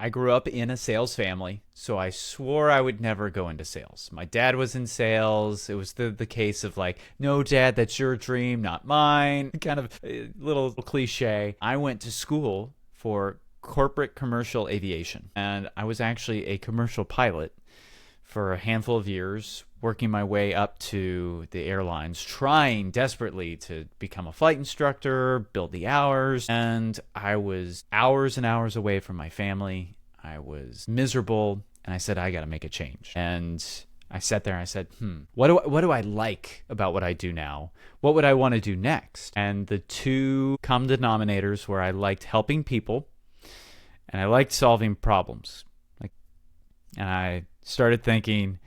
I grew up in a sales family, so I swore I would never go into sales. My dad was in sales. It was the case of like, no, dad, that's your dream, not mine. Kind of a little cliche. I went to school for corporate commercial aviation, and I was actually a commercial pilot for a handful of years, working my way up to the airlines, trying desperately to become a flight instructor, build the hours. And I was hours and hours away from my family. I was miserable. And I said, I got to make a change. And I sat there and I said, what do I like about what I do now? What would I want to do next? And the two common denominators were I liked helping people and I liked solving problems. And I started thinking,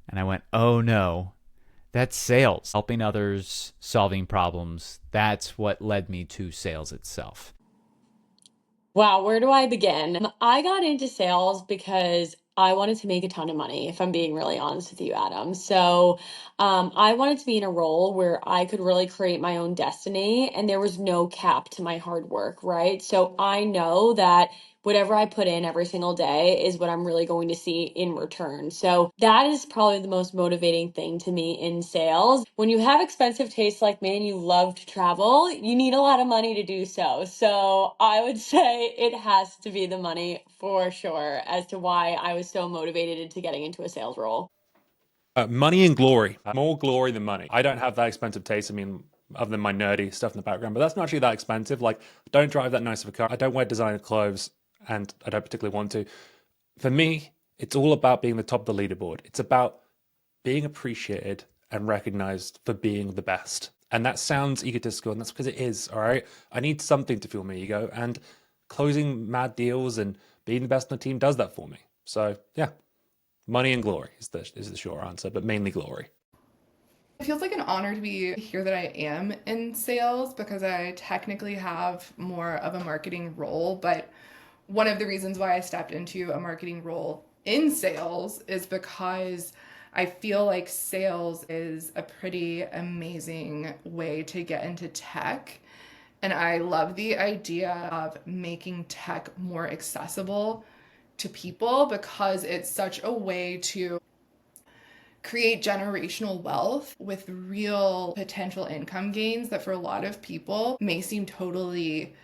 and I went, oh no, that's sales. Helping others, solving problems. That's what led me to sales itself. Wow, where do I begin? I got into sales because I wanted to make a ton of money, if I'm being really honest with you, Adam. I wanted to be in a role where I could really create my own destiny and there was no cap to my hard work, right? So I know that whatever I put in every single day is what I'm really going to see in return. So that is probably the most motivating thing to me in sales. When you have expensive tastes like me and you love to travel, you need a lot of money to do so. So I would say it has to be the money for sure as to why I was so motivated into getting into a sales role. Money and glory. More glory than money. I don't have that expensive taste. I mean, other than my nerdy stuff in the background, but that's not actually that expensive. Like, I don't drive that nice of a car. I don't wear designer clothes, and I don't particularly want to. For me, it's all about being the top of the leaderboard. It's about being appreciated and recognized for being the best. And that sounds egotistical, and that's because it is, all right? I need something to fuel my ego, and closing mad deals and being the best on the team does that for me. So, yeah, money and glory is the short answer, but mainly glory. It feels like an honor to be here that I am in sales because I technically have more of a marketing role. But one of the reasons why I stepped into a marketing role in sales is because I feel like sales is a pretty amazing way to get into tech. And I love the idea of making tech more accessible to people because it's such a way to create generational wealth with real potential income gains that for a lot of people may seem totally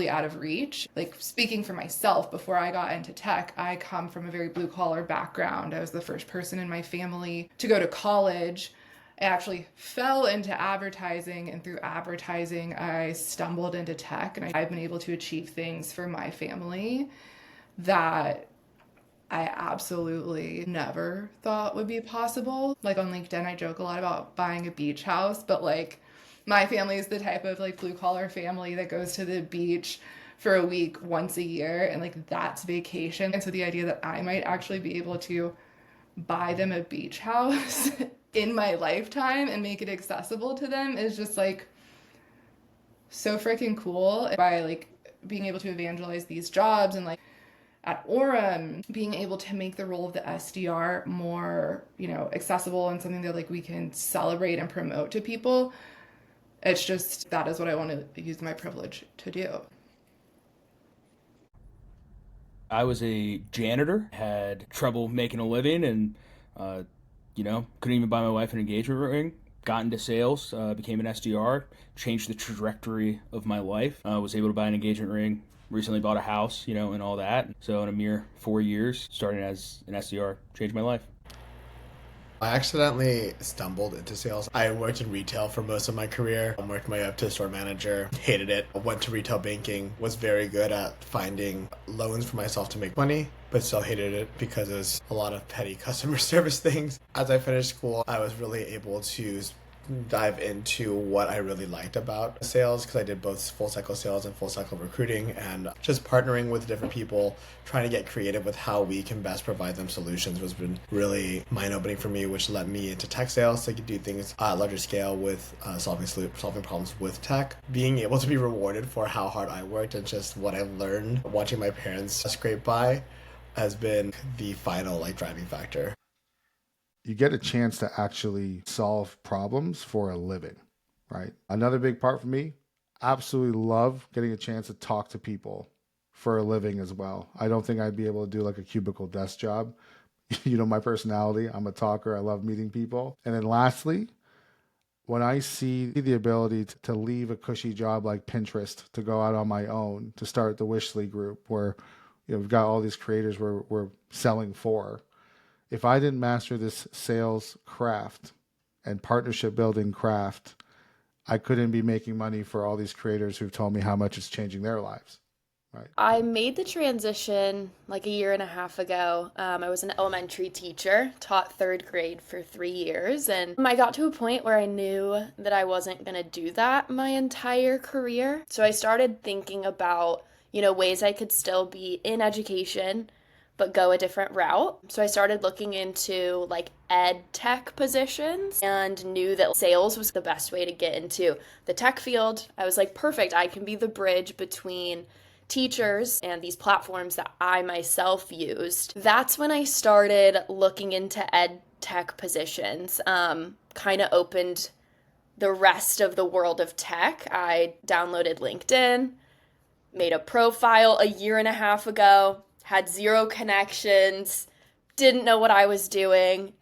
out of reach. Like speaking for myself, before I got into tech, I come from a very blue collar background. I was the first person in my family to go to college. I actually fell into advertising, and through advertising, I stumbled into tech, and I've been able to achieve things for my family that I absolutely never thought would be possible. Like on LinkedIn, I joke a lot about buying a beach house, but like my family is the type of like blue collar family that goes to the beach for a week once a year, and like that's vacation. And so the idea that I might actually be able to buy them a beach house in my lifetime and make it accessible to them is just like so freaking cool. By like being able to evangelize these jobs and like at Orum, being able to make the role of the SDR more, accessible and something that like we can celebrate and promote to people. It's just that is what I want to use my privilege to do. I was a janitor, had trouble making a living, and uh, couldn't even buy my wife an engagement ring. Got into sales, became an SDR, changed the trajectory of my life. Was able to buy an engagement ring. Recently bought a house, and all that. So in a mere 4 years, starting as an SDR, changed my life. I accidentally stumbled into sales. I worked in retail for most of my career. I worked my way up to store manager, hated it. I went to retail banking, was very good at finding loans for myself to make money, but still hated it because it was a lot of petty customer service things. As I finished school, I was really able to dive into what I really liked about sales because I did both full cycle sales and full cycle recruiting, and just partnering with different people, trying to get creative with how we can best provide them solutions was been really mind-opening for me, which led me into tech sales so I could do things at a larger scale with solving problems with tech. Being able to be rewarded for how hard I worked and just what I learned watching my parents scrape by has been the final driving factor. You get a chance to actually solve problems for a living, right? Another big part for me, absolutely love getting a chance to talk to people for a living as well. I don't think I'd be able to do like a cubicle desk job. You know, my personality, I'm a talker. I love meeting people. And then lastly, when I see the ability to leave a cushy job like Pinterest to go out on my own to start the Wishly group where, you know, we've got all these creators we're selling for. If I didn't master this sales craft and partnership building craft, I couldn't be making money for all these creators who've told me how much it's changing their lives. Right. I made the transition like a year and a half ago. I was an elementary teacher, taught third grade for 3 years, and I got to a point where I knew that I wasn't going to do that my entire career. So I started thinking about, ways I could still be in education, but go a different route. So I started looking into like ed tech positions and knew that sales was the best way to get into the tech field. I was like, perfect, I can be the bridge between teachers and these platforms that I myself used. That's when I started looking into ed tech positions. Kind of opened the rest of the world of tech. I downloaded LinkedIn, made a profile a year and a half ago, had zero connections, didn't know what I was doing,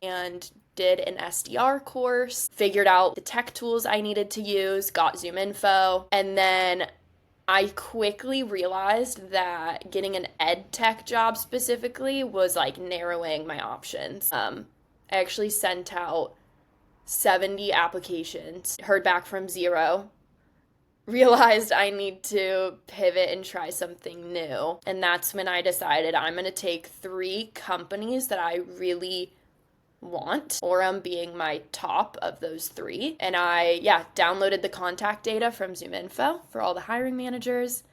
and did an SDR course, figured out the tech tools I needed to use, got Zoom info, and then I quickly realized that getting an ed tech job specifically was like narrowing my options. I actually sent out 70 applications, heard back from 0, realized I need to pivot and try something new. And that's when I decided I'm going to take 3 companies that I really want, Orum being my top of those 3. And I downloaded the contact data from Zoom Info for all the hiring managers,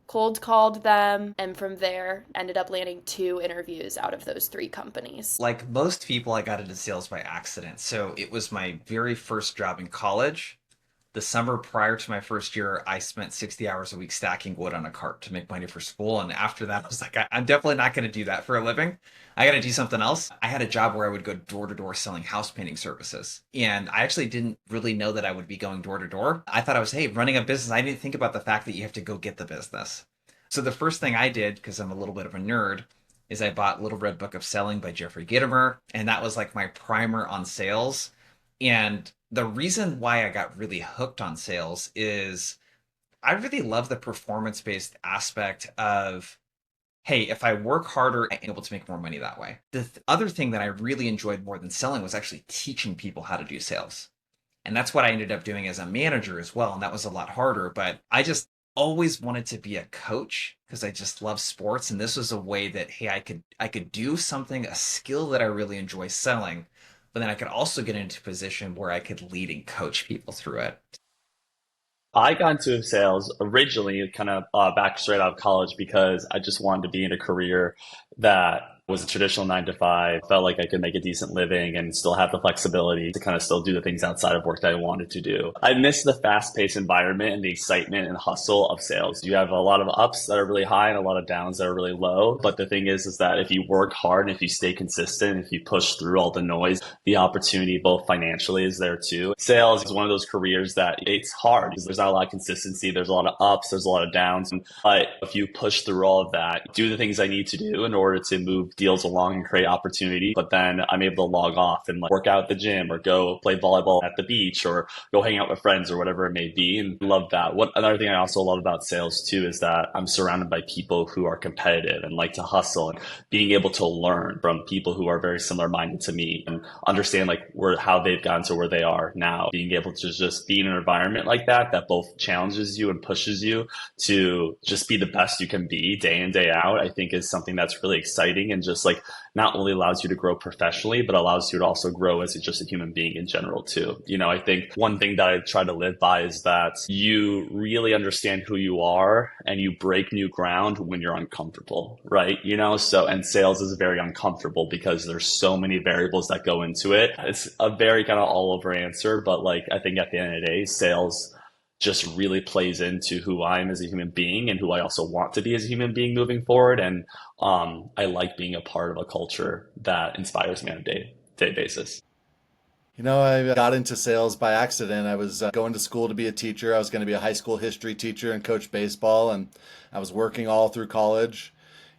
cold called them, and from there ended up landing 2 interviews out of those 3 companies. Like most people, I got into sales by accident. So it was my very first job in college. The summer prior to my first year, I spent 60 hours a week stacking wood on a cart to make money for school. And after that, I was like, I'm definitely not going to do that for a living. I got to do something else. I had a job where I would go door to door selling house painting services. And I actually didn't really know that I would be going door to door. I thought I was, hey, running a business. I didn't think about the fact that you have to go get the business. So the first thing I did, because I'm a little bit of a nerd, is I bought Little Red Book of Selling by Jeffrey Gitomer. And that was like my primer on sales. And the reason why I got really hooked on sales is I really love the performance-based aspect of, hey, if I work harder, I'm able to make more money that way. The other thing that I really enjoyed more than selling was actually teaching people how to do sales. And that's what I ended up doing as a manager as well. And that was a lot harder, but I just always wanted to be a coach because I just love sports. And this was a way that, hey, I could do something, a skill that I really enjoy selling, but then I could also get into a position where I could lead and coach people through it. I got into sales originally kind of back straight out of college because I just wanted to be in a career that was a traditional 9 to 5, felt like I could make a decent living and still have the flexibility to kind of still do the things outside of work that I wanted to do. I miss the fast-paced environment and the excitement and hustle of sales. You have a lot of ups that are really high and a lot of downs that are really low. But the thing is that if you work hard and if you stay consistent, if you push through all the noise, the opportunity both financially is there too. Sales is one of those careers that it's hard because there's not a lot of consistency. There's a lot of ups, there's a lot of downs. But if you push through all of that, do the things I need to do in order to move deals along and create opportunity, but then I'm able to log off and like work out at the gym or go play volleyball at the beach or go hang out with friends or whatever it may be, and love that. What another thing I also love about sales too is that I'm surrounded by people who are competitive and like to hustle, and being able to learn from people who are very similar minded to me and understand like how they've gotten to where they are now. Being able to just be in an environment like that both challenges you and pushes you to just be the best you can be day in, day out, I think is something that's really exciting and just like not only allows you to grow professionally, but allows you to also grow as just a human being in general too. I think one thing that I try to live by is that you really understand who you are and you break new ground when you're uncomfortable, right? So, and sales is very uncomfortable because there's so many variables that go into it. It's a very kind of all over answer, but like, I think at the end of the day, sales just really plays into who I am as a human being and who I also want to be as a human being moving forward. And I like being a part of a culture that inspires me on a day-to-day basis. I got into sales by accident. I was going to school to be a teacher. I was going to be a high school history teacher and coach baseball, and I was working all through college,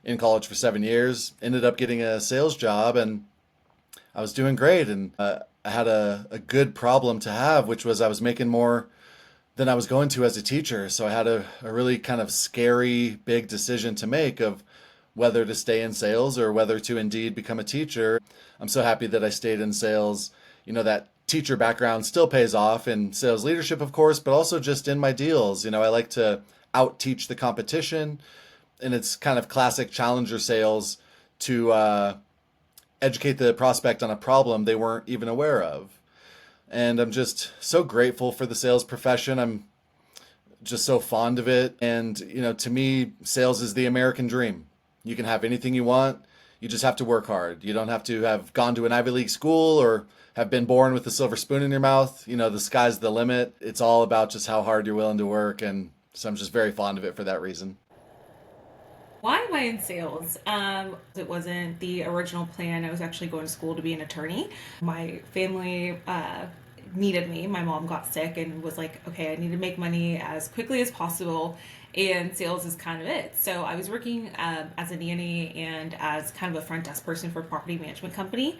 in college for 7 years. Ended up getting a sales job, and I was doing great. And I had a good problem to have, which was I was making more than I was going to as a teacher. So I had a really kind of scary, big decision to make of whether to stay in sales or whether to indeed become a teacher. I'm so happy that I stayed in sales. That teacher background still pays off in sales leadership, of course, but also just in my deals. I like to out teach the competition, and it's kind of classic challenger sales to educate the prospect on a problem they weren't even aware of. And I'm just so grateful for the sales profession. I'm just so fond of it. And, to me, sales is the American dream. You can have anything you want. You just have to work hard. You don't have to have gone to an Ivy League school or have been born with a silver spoon in your mouth. The sky's the limit. It's all about just how hard you're willing to work. And so I'm just very fond of it for that reason. Why am I in sales? It wasn't the original plan. I was actually going to school to be an attorney. My family needed me. My mom got sick and was like, okay, I need to make money as quickly as possible. And sales is kind of it. So I was working as a nanny and as kind of a front desk person for a property management company,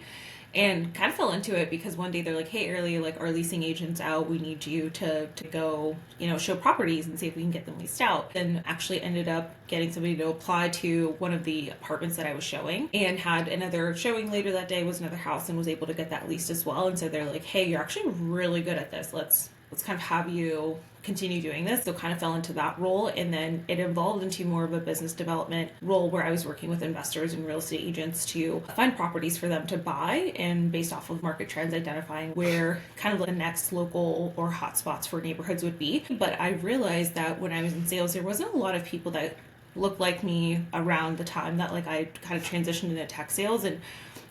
and kind of fell into it because one day they're like, hey, Early, like our leasing agent's out. We need you to go, show properties and see if we can get them leased out. And actually ended up getting somebody to apply to one of the apartments that I was showing, and had another showing later that day, was another house, and was able to get that leased as well. And so they're like, hey, you're actually really good at this. Let's kind of have you continue doing this. So kind of fell into that role, and then it evolved into more of a business development role where I was working with investors and real estate agents to find properties for them to buy, and based off of market trends, identifying where kind of like the next local or hotspots for neighborhoods would be. But I realized that when I was in sales, there wasn't a lot of people that looked like me around the time that like I kind of transitioned into tech sales, and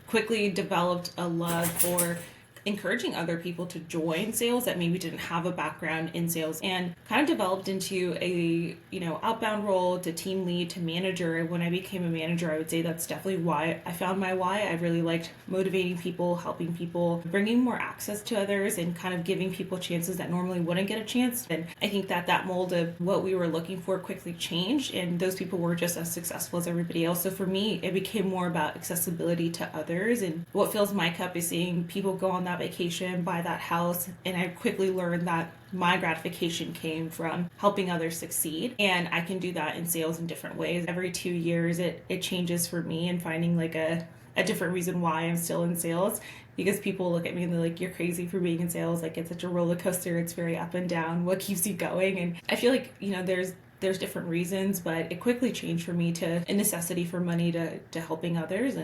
quickly developed a love for encouraging other people to join sales that maybe didn't have a background in sales, and kind of developed into a outbound role to team lead to manager. And when I became a manager, I would say that's definitely why I found my why. I really liked motivating people, helping people, bringing more access to others, and kind of giving people chances that normally wouldn't get a chance. And I think that mold of what we were looking for quickly changed, and those people were just as successful as everybody else. So for me, it became more about accessibility to others, and what fills my cup is seeing people go on that vacation, buy that house. And I quickly learned that my gratification came from helping others succeed, and I can do that in sales in different ways. Every 2 years it changes for me, and finding like a different reason why I'm still in sales, because people look at me and they're like, you're crazy for being in sales. Like, it's such a roller coaster. It's very up and down. What keeps you going? And I feel like, there's different reasons, but it quickly changed for me to a necessity for money to helping others. And